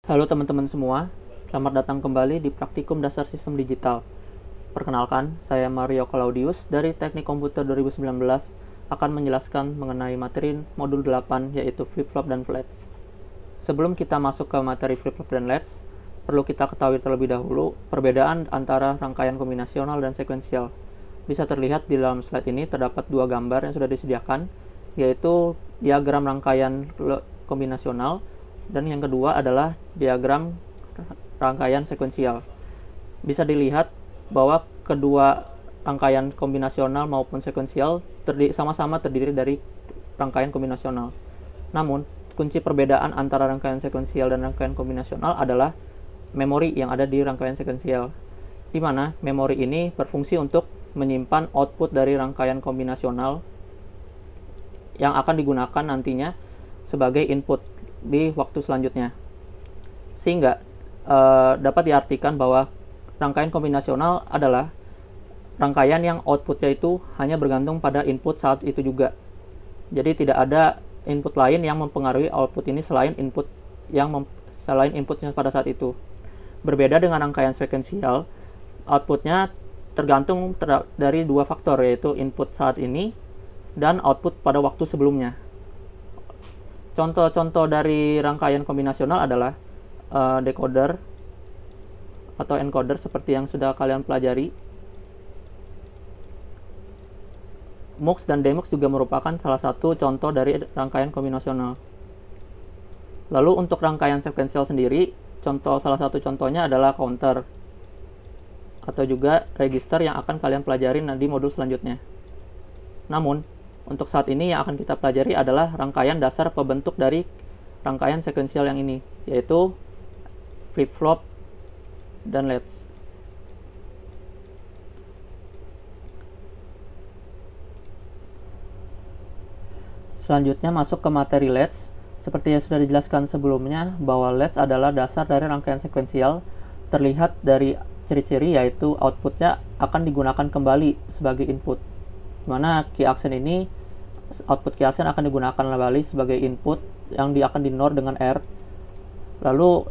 Halo teman-teman semua, selamat datang kembali di Praktikum Dasar Sistem Digital. Perkenalkan, saya Mario Claudius dari Teknik Komputer 2019 akan menjelaskan mengenai materi modul 8 yaitu flip-flop dan flats. Sebelum kita masuk ke materi flip-flop dan flats, perlu kita ketahui terlebih dahulu perbedaan antara rangkaian kombinasional dan sekuensial. Bisa terlihat di dalam slide ini terdapat dua gambar yang sudah disediakan, yaitu diagram rangkaian kombinasional dan yang kedua adalah diagram rangkaian sekuensial. Bisa dilihat bahwa kedua rangkaian kombinasional maupun sekuensial sama-sama terdiri dari rangkaian kombinasional. Namun, kunci perbedaan antara rangkaian sekuensial dan rangkaian kombinasional adalah memori yang ada di rangkaian sekuensial, di mana memori ini berfungsi untuk menyimpan output dari rangkaian kombinasional yang akan digunakan nantinya sebagai input di waktu selanjutnya. Sehingga dapat diartikan bahwa rangkaian kombinasional adalah rangkaian yang outputnya itu hanya bergantung pada input saat itu juga. Jadi tidak ada input lain yang mempengaruhi output ini selain inputnya pada saat itu. Berbeda dengan rangkaian sekuensial, outputnya tergantung dari dua faktor, yaitu input saat ini dan output pada waktu sebelumnya. Contoh-contoh dari rangkaian kombinasional adalah decoder atau encoder seperti yang sudah kalian pelajari. MUX dan DMUX juga merupakan salah satu contoh dari rangkaian kombinasional. Lalu untuk rangkaian sekuensial sendiri, salah satu contohnya adalah counter atau juga register yang akan kalian pelajari di modul selanjutnya. Namun, untuk saat ini yang akan kita pelajari adalah rangkaian dasar pembentuk dari rangkaian sekuensial yang ini, yaitu flip-flop dan latch. Selanjutnya masuk ke materi latch. Seperti yang sudah dijelaskan sebelumnya, bahwa latch adalah dasar dari rangkaian sekuensial. Terlihat dari ciri-ciri yaitu outputnya akan digunakan kembali sebagai input, dimana key accent ini output key accent akan digunakan kembali sebagai input yang akan di NOR dengan R. Lalu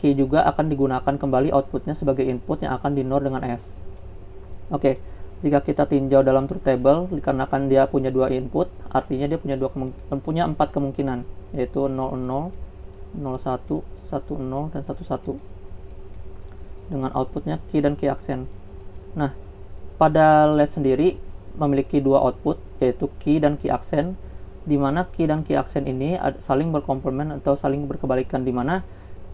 key juga akan digunakan kembali outputnya sebagai input yang akan di NOR dengan S. Oke, jika kita tinjau dalam truth table, dikarenakan dia punya dua input, artinya dia punya 4 kemungkinan, yaitu 00, 01, 10, dan 11 dengan outputnya key dan key accent. Nah, pada LED sendiri memiliki dua output, yaitu key dan key accent, di mana key dan key accent ini saling berkomplement atau saling berkebalikan, di mana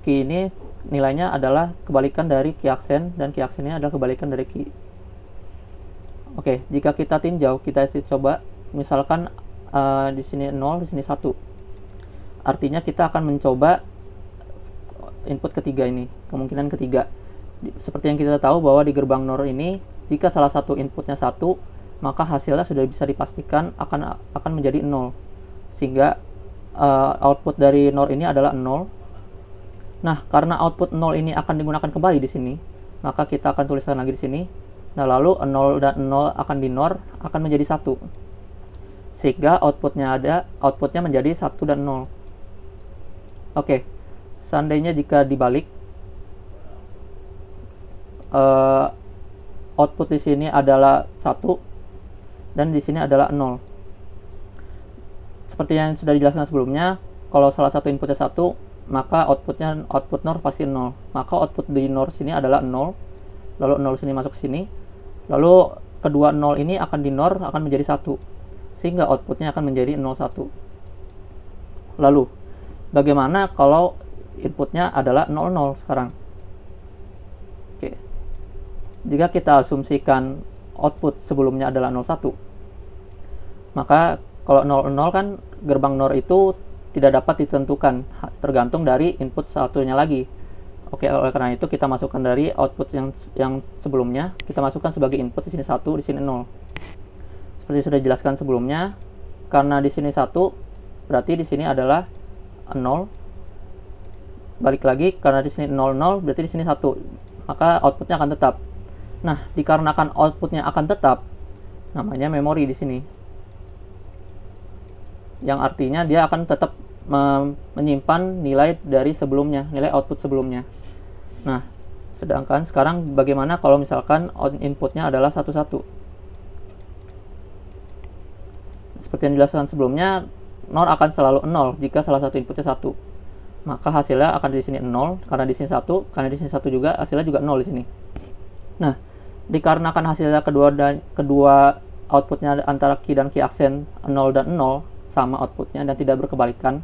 key ini nilainya adalah kebalikan dari key accent dan key accent ini adalah kebalikan dari key. Oke, jika kita tinjau, kita coba misalkan di sini 0, di sini 1. Artinya kita akan mencoba input ketiga ini, kemungkinan ketiga. Seperti yang kita tahu bahwa di gerbang NOR ini, jika salah satu inputnya 1, maka hasilnya sudah bisa dipastikan akan menjadi 0. Sehingga output dari NOR ini adalah 0. Nah, karena output 0 ini akan digunakan kembali di sini, maka kita akan tuliskan lagi di sini. Nah, lalu 0 dan 0 akan di NOR akan menjadi 1. Sehingga outputnya menjadi 1 dan 0. Oke. Seandainya jika dibalik, output di sini adalah 1 dan di sini adalah 0. Seperti yang sudah dijelaskan sebelumnya, kalau salah satu inputnya 1, maka output NOR pasti 0. Maka output di NOR sini adalah 0. Lalu 0 sini masuk ke sini. Lalu kedua 0 ini akan di NOR akan menjadi 1. Sehingga outputnya akan menjadi 01. Lalu, bagaimana kalau inputnya adalah 00 sekarang? Oke. Jika kita asumsikan output sebelumnya adalah 01, maka kalau 00 kan gerbang NOR itu tidak dapat ditentukan, tergantung dari input satunya lagi. Oke, oleh karena itu kita masukkan dari output yang sebelumnya, kita masukkan sebagai input di sini 1, di sini 0. Seperti sudah dijelaskan sebelumnya, karena di sini 1, berarti di sini adalah 0. Balik lagi, karena di sini 00, berarti di sini 1. Maka outputnya akan tetap. Nah, dikarenakan outputnya akan tetap, namanya memori di sini. Yang artinya dia akan tetap menyimpan nilai dari sebelumnya, nilai output sebelumnya. Nah, sedangkan sekarang bagaimana kalau misalkan inputnya adalah 1, 1? Seperti yang dijelaskan sebelumnya, NOR akan selalu 0 jika salah satu inputnya 1. Maka hasilnya akan di sini 0, karena di sini 1, karena di sini 1 juga, hasilnya juga 0 di sini. Nah, dikarenakan hasilnya kedua outputnya antara key dan key aksen 0 dan 0 sama outputnya dan tidak berkebalikan,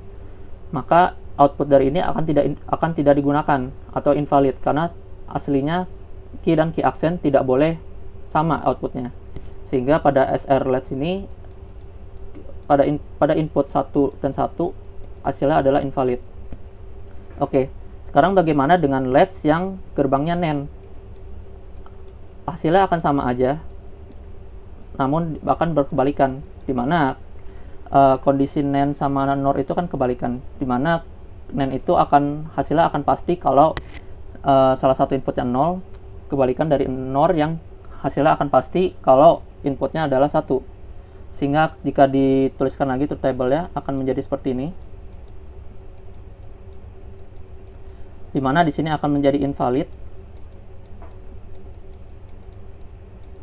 maka output dari ini akan tidak digunakan atau invalid, karena aslinya key dan key aksen tidak boleh sama outputnya. Sehingga pada SR LEDs ini pada input 1 dan 1 hasilnya adalah invalid. Oke, sekarang bagaimana dengan LEDs yang gerbangnya NAND? Hasilnya akan sama aja, namun bahkan berkebalikan, dimana kondisi NAND sama NOR itu kan kebalikan, dimana NAND itu hasilnya akan pasti kalau salah satu inputnya 0, kebalikan dari NOR yang hasilnya akan pasti kalau inputnya adalah 1. Sehingga jika dituliskan lagi truth table ya akan menjadi seperti ini, dimana di sini akan menjadi invalid,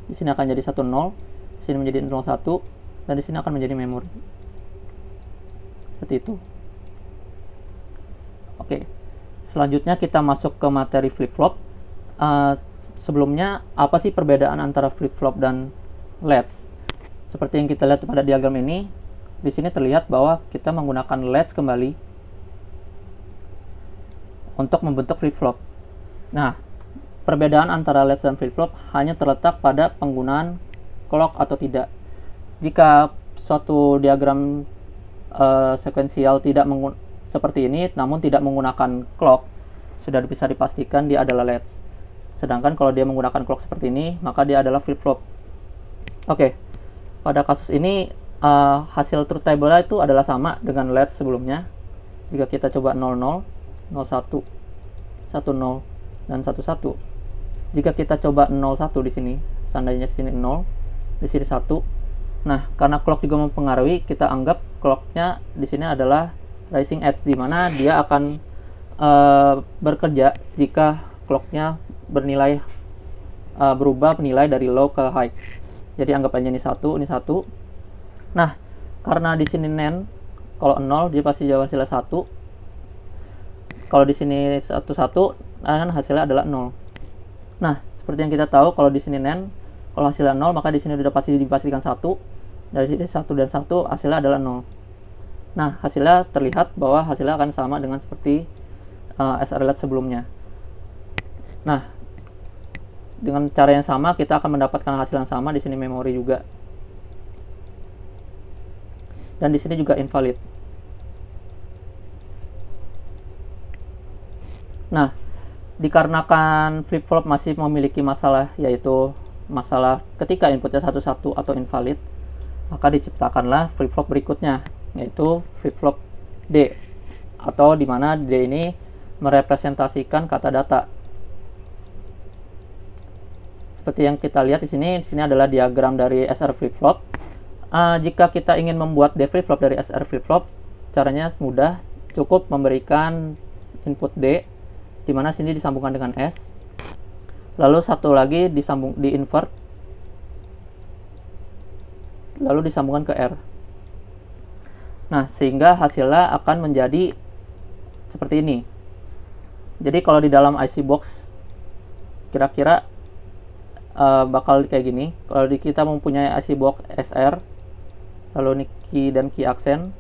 di sini akan jadi 1, 0, di sini menjadi 0, 1, dan di sini akan menjadi memori. Seperti itu. Oke, selanjutnya kita masuk ke materi flip-flop. Sebelumnya, apa sih perbedaan antara flip-flop dan LEDs? Seperti yang kita lihat pada diagram ini, di sini terlihat bahwa kita menggunakan LEDs kembali untuk membentuk flip-flop. Nah, perbedaan antara LEDs dan flip-flop hanya terletak pada penggunaan clock atau tidak. Jika suatu diagram sekuensial seperti ini, namun tidak menggunakan clock, sudah bisa dipastikan dia adalah LEDs. Sedangkan kalau dia menggunakan clock seperti ini, maka dia adalah flip-flop. Oke, pada kasus ini hasil truth table itu adalah sama dengan LEDs sebelumnya. Jika kita coba 00, 01, 10, dan 11. Jika kita coba 01 di sini, seandainya di sini 0, di sini 1. Nah, karena clock juga mempengaruhi, kita anggap clocknya di sini adalah rising edge, di mana dia akan bekerja jika clocknya bernilai berubah nilai dari low ke high. Jadi anggap aja ini 1, ini 1. Nah, karena di sini NAND, kalau 0 dia pasti jawab hasilnya 1. Kalau di sini 1, 1, kan hasilnya adalah 0. Nah, seperti yang kita tahu, kalau di sini NAND, kalau hasilnya 0, maka di sini sudah pasti dipastikan 1. Dari sini 1 dan 1 hasilnya adalah 0. Nah, hasilnya terlihat bahwa hasilnya akan sama dengan seperti SR LED sebelumnya. Nah, dengan cara yang sama kita akan mendapatkan hasil yang sama. Di sini memori juga, dan di sini juga invalid. Nah, dikarenakan flip-flop masih memiliki masalah, yaitu masalah ketika inputnya 1, 1 atau invalid, maka diciptakanlah flip-flop berikutnya, yaitu flip-flop D, atau dimana D ini merepresentasikan kata data. Seperti yang kita lihat di sini adalah diagram dari SR flip-flop. Jika kita ingin membuat D flip-flop dari SR flip-flop, caranya mudah, cukup memberikan input D, dimana sini disambungkan dengan S, lalu satu lagi di invert, lalu disambungkan ke R. Nah, sehingga hasilnya akan menjadi seperti ini. Jadi kalau di dalam IC box kira-kira bakal kayak gini. Kalau kita mempunyai IC box SR, lalu ini key dan key aksen,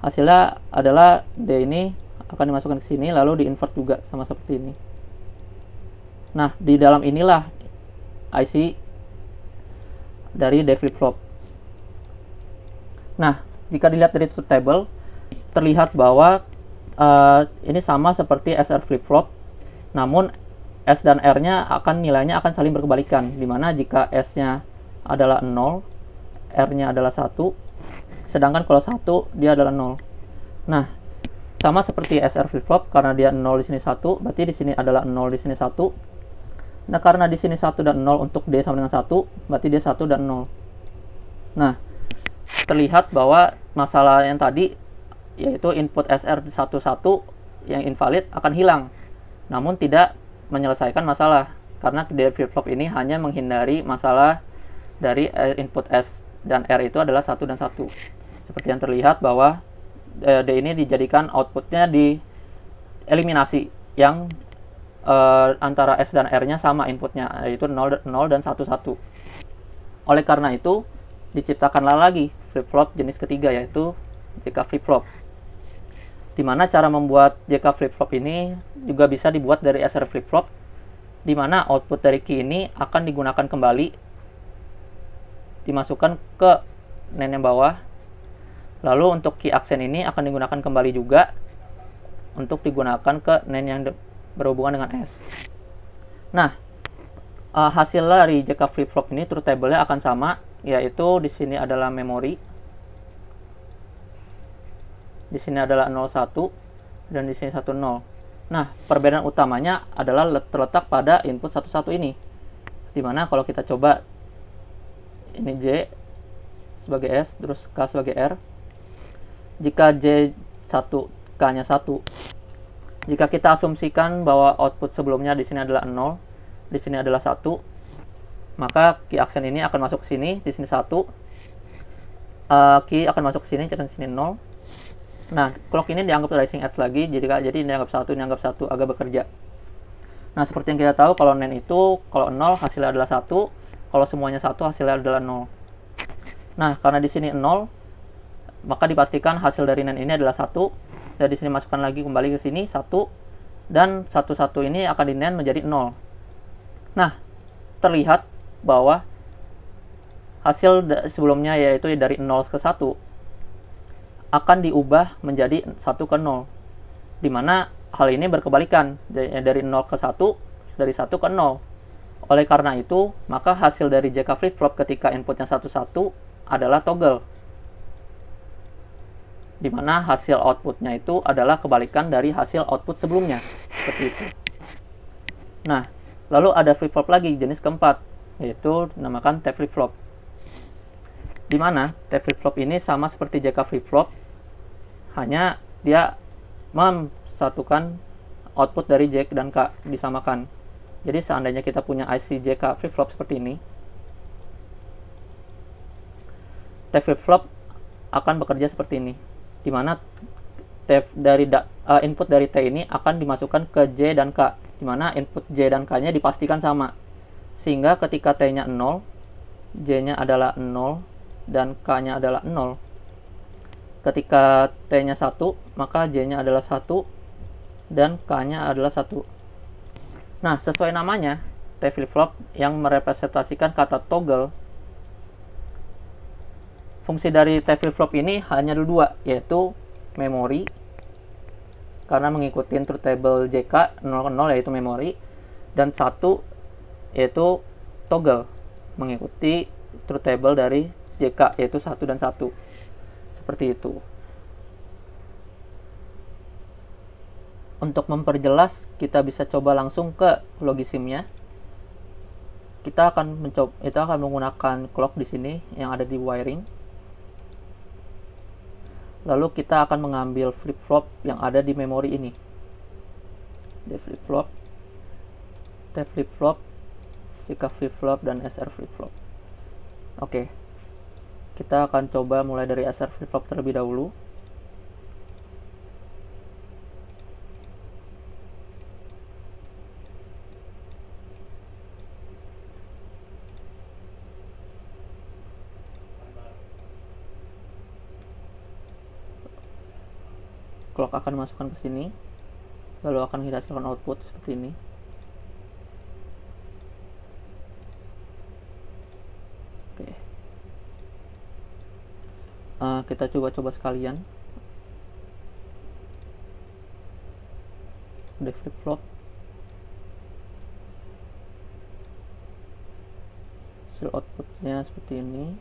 hasilnya adalah D ini akan dimasukkan ke sini, lalu di invert juga sama seperti ini. Nah, di dalam inilah IC dari D flip-flop. Nah, jika dilihat dari truth table, terlihat bahwa ini sama seperti SR flip-flop, namun S dan R-nya nilainya akan saling berkebalikan, dimana jika S-nya adalah 0, R-nya adalah 1, sedangkan kalau 1 dia adalah 0. Nah, sama seperti SR flip-flop, karena dia 0 di sini 1, berarti di sini adalah 0 di sini 1. Nah, karena di sini 1 dan 0 untuk D sama dengan 1, berarti dia 1 dan 0. Nah, terlihat bahwa masalah yang tadi yaitu input SR11 yang invalid akan hilang, namun tidak menyelesaikan masalah, karena dari flip-flop ini hanya menghindari masalah dari input S dan R itu adalah 1 dan 1. Seperti yang terlihat bahwa D ini dijadikan outputnya di eliminasi yang antara S dan R-nya sama inputnya, yaitu 0 dan 1, 1. Oleh karena itu, diciptakanlah lagi flip-flop jenis ketiga, yaitu JK flip-flop. Dimana cara membuat JK flip-flop ini juga bisa dibuat dari SR flip-flop, dimana output dari key ini akan digunakan kembali, dimasukkan ke NAND yang bawah. Lalu untuk key aksen ini akan digunakan kembali juga untuk digunakan ke NAND yang berhubungan dengan S. Nah, hasil dari JK flip-flop ini truth table-nya akan sama, yaitu di sini adalah memori, di sini adalah 01, dan di sini 10. Nah, perbedaan utamanya adalah terletak pada input 11 ini. Dimana kalau kita coba ini J sebagai S, terus K sebagai R. Jika J1 K-nya 1, jika kita asumsikan bahwa output sebelumnya di sini adalah 0, di sini adalah 1, maka key aksen ini akan masuk ke sini, di sini 1. Key akan masuk ke sini, dan di sini 0. Nah, clock ini dianggap rising edge lagi, jadi dianggap 1, agak bekerja. Nah, seperti yang kita tahu, kalau NAND itu, kalau 0 hasilnya adalah 1, kalau semuanya 1 hasilnya adalah 0. Nah, karena di sini 0, maka dipastikan hasil dari NAND ini adalah 1, dan di sini masukkan lagi kembali ke sini 1, dan 1 ini akan di NAND menjadi 0. Nah, terlihat bahwa hasil sebelumnya, yaitu dari 0 ke 1, akan diubah menjadi 1 ke 0, dimana hal ini berkebalikan, dari 0 ke 1, dari 1 ke 0. Oleh karena itu, maka hasil dari JK flip-flop ketika inputnya 1, 1 adalah toggle, dimana hasil outputnya itu adalah kebalikan dari hasil output sebelumnya, seperti itu. Nah, lalu ada flip-flop lagi jenis keempat, yaitu dinamakan T flip-flop, dimana T flip-flop ini sama seperti JK flip-flop, hanya dia memsatukan output dari J dan K, disamakan. Jadi seandainya kita punya IC JK flip-flop seperti ini, T flip-flop akan bekerja seperti ini, dimana input dari T ini akan dimasukkan ke J dan K, dimana input J dan K nya dipastikan sama, sehingga ketika T nya 0, J nya adalah 0, dan K nya adalah 0. Ketika T nya 1, maka J nya adalah 1, dan K nya adalah 1. Nah, sesuai namanya, T flip-flop yang merepresentasikan kata toggle, fungsi dari T flip-flop ini hanya ada dua, yaitu memori, karena mengikuti truth table JK 0 yaitu memori, dan 1 yaitu toggle, mengikuti truth table dari JK yaitu 1 dan 1. Seperti itu. Untuk memperjelas, kita bisa coba langsung ke logisimnya. Kita akan menggunakan clock di sini yang ada di wiring. Lalu kita akan mengambil flip-flop yang ada di memori ini. D flip-flop, T flip-flop, JK flip-flop, dan SR flip-flop. Oke. Kita akan coba mulai dari SR flip-flop terlebih dahulu. Clock akan masukkan ke sini, lalu akan menghasilkan output seperti ini. Oke. Kita coba sekalian. D flip-flop, hasil outputnya seperti ini.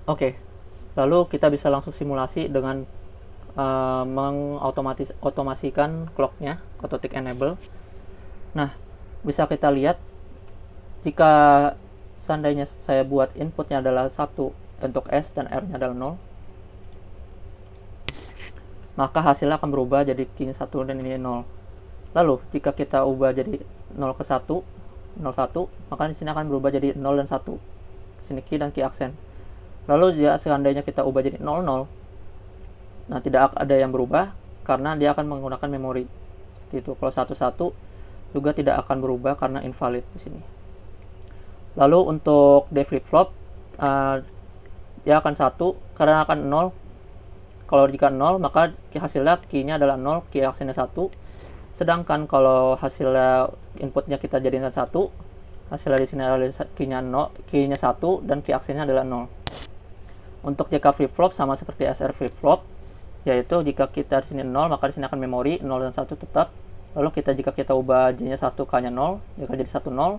Oke, lalu kita bisa langsung simulasi dengan mengotomasikan clocknya atau tick enable. Nah, bisa kita lihat jika seandainya saya buat inputnya adalah 1 untuk S dan R-nya adalah 0, maka hasilnya akan berubah jadi key 1 dan ini 0. Lalu jika kita ubah jadi 0 ke 1, 0 1, maka di sini akan berubah jadi 0 dan 1. Sini key dan key aksen. Lalu jika seandainya kita ubah jadi 0 0, nah tidak ada yang berubah karena dia akan menggunakan memori. Itu kalau 1 1 juga tidak akan berubah karena invalid di sini. Lalu untuk D flip flop dia akan 1 karena akan 0. Kalau jika 0 maka hasilnya key-nya adalah 0, key aksennya 1. Sedangkan kalau hasilnya inputnya kita jadikan 1, hasilnya di sini adalah key-nya 0, key-nya 1 dan key aksennya adalah 0. Untuk JK flip flop sama seperti SR flip flop, yaitu jika kita di sini 0 maka di sini akan memori 0 dan 1 tetap. Lalu jika kita ubah J-nya 1, K-nya 0, jika jadi 1 0.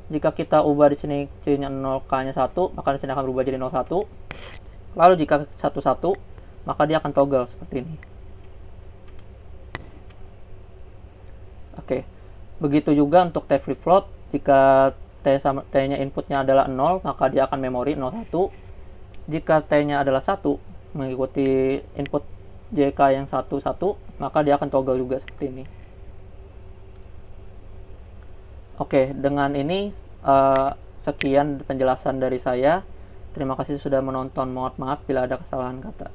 Jika kita ubah di sini C-nya 0, K-nya 1, maka di sini akan berubah jadi 0 1. Lalu jika 1 1, maka dia akan toggle seperti ini. Oke. Begitu juga untuk T flip flop, jika T-nya inputnya adalah 0, maka dia akan memori 0 1. Jika T-nya adalah 1, mengikuti input JK yang 1 1, maka dia akan toggle juga seperti ini. Oke, dengan ini sekian penjelasan dari saya. Terima kasih sudah menonton. Mohon maaf bila ada kesalahan kata.